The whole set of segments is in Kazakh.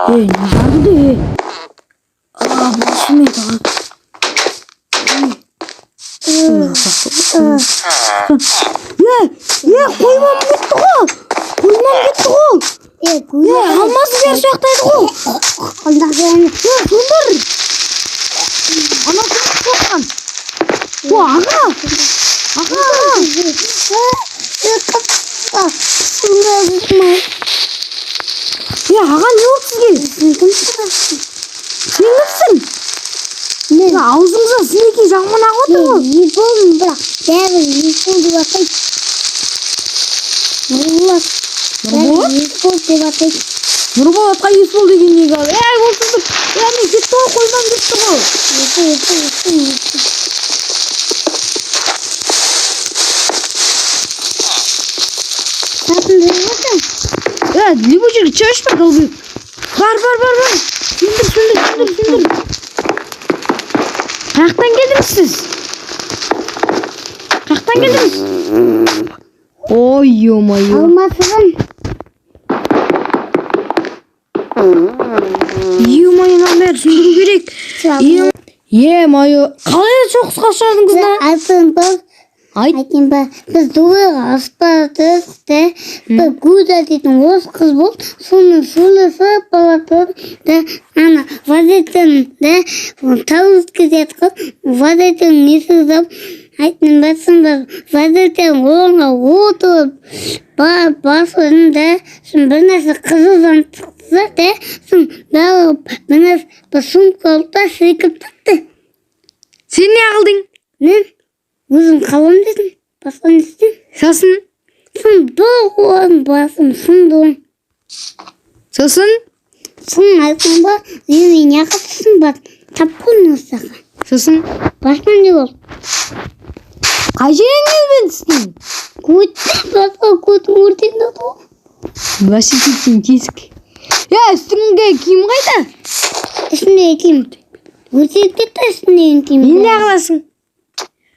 Nerede? Başım yeter. Koymam bitti o. Alması bir yaşaktaydı o. Allah'ım. Söndür. Anasını soktan. Bu ana. Ağa ne oldu sizge? Sen kimsin? Ne? Ağzınıza sineki 장만하 otur. İpon bırak. İpon dibatayım. İpon dibatayım. Nurbolot'a İspol деген неге ал? Болсын. Мен кетті ғой, қоймам кетті ғой. Не bu жерге чөш бар қалбы. Бар. Sündür. Қаяқтан келдіңіз сіз? Қаяқтан келдіңіз? Ой, ё-моё. Almasın. Ё-моё, бәрі сүндіру керек. Ё-моё. Қалай соғысқа ұшырадыңыз да? Айтын бар. Айт. Айтын бар. Біз дуыға аспадыз да. Бір гуда дейтін осы қыз бол. Соның сулысы балатыр да. Ана вазетін да. Тауыз кезет қыз. Вазетін несі зап. Айтын барсын бар. Вазетін оңға отырып. Басын да. Сын бір нәрсе қызызан тұқты да. Сын бағып бір нәрсе бір сумка алып та секіп тұқты. Сен не қылдың? Мен өзім қалам дедім. Басқа не істеймін? Сосын? Сын доғуын басым сындуын. Сосын? Сын айтқан ба, зені не қатысын бар. Тапқын осыға. Сосын? Басқан не бол. Қай жерен елбен істейін? Көтті басқа көтің өртенді ол. Басы кеткен кесік. Үстіңге киім қайда? Үстінде киім. Өртеніп кетті үстінде киім. Мен не қыласың?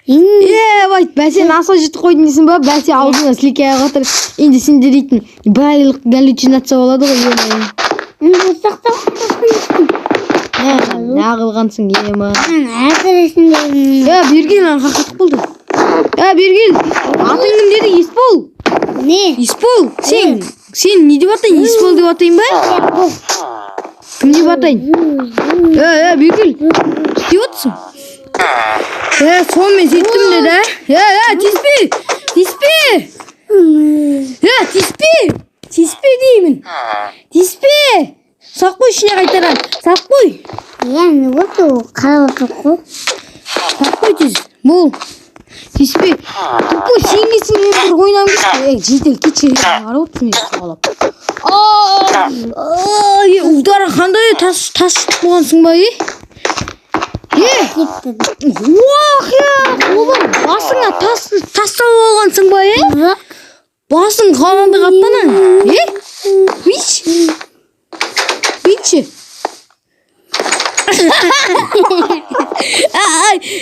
Байт, бәсен аса жұртты қойдың дейсің ба? Бәсе аузына сілекей ағатыр. Енді сенде дейтін бір айлық галлюцинация болады ғой. Енді ұсақта басқан ешкім. Не қылғансың, ема. Әкіресінде. Бергел, қақытық болды. Бергел, атың кім деді? Испол. Не? Испол, сен не деп атайын? Испол деп атайын ба? Кім деп атайын? Бергел, істеп отсың? Сонымен сеттім деді. Тиспе деймін. Тиспе. Сақ қой ішіне қайтаран. Сақ қой. Не болды ол қарап отыр қой. Сақ қой тез. Бол. Тиспе. Тұпы сенгесің бір ойнам кетті. Жетел кетші. Ары отырсын есі қалап. Ұлдары қандай тас болғансың ба? Олым, басыңа тастау болғансың ба? Басың қаланды қаттана. Бич.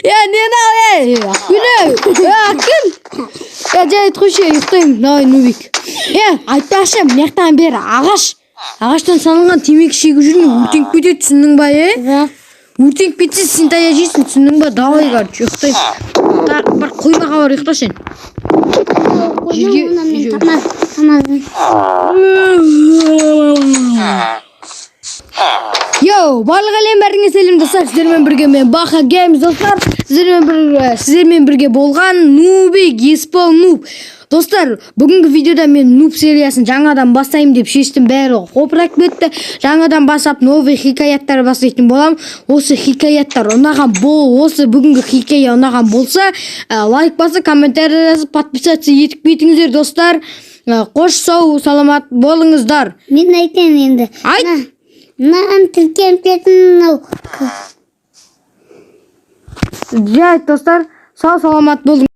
Нені ал, Акыл. Жай тұқышы, ұйықтайым. Давай, Нубик. Айтпақшы, мияқтан бері ағаш. Ағаштан салынған темекі шегі жүрген өртеніп кетеді, түсіндің ба? Өртеніп кетсе сен тая жейсің, түсіндің ба? Давай қаршы, ұйықтайсың. Бір қоймаға бар, ұйықта сен. Барлық әлем бәріңе сәлем достар, сіздермен бірге мен Баха Геймс достар. Сіздермен бірге болған Нубик, Испол Нуб. Достар, бүгінгі видеода мен Нуб сериясын жаңадан бастайым деп шештім, бәрі қопырақ кетті. Жаңадан басап новый хикаяттар бастайтын болам. Осы хикаяттар ұнаған осы бүгінгі хикая ұнаған болса, лайк басып, комментарий жазып, подписаться етіп кетіңіздер достар. Қош сау, саламат болыңыздар. Мен айтайын енді. Айт. Маған тіркеніп кетін. Жай достар, сау саламат болыңыздар.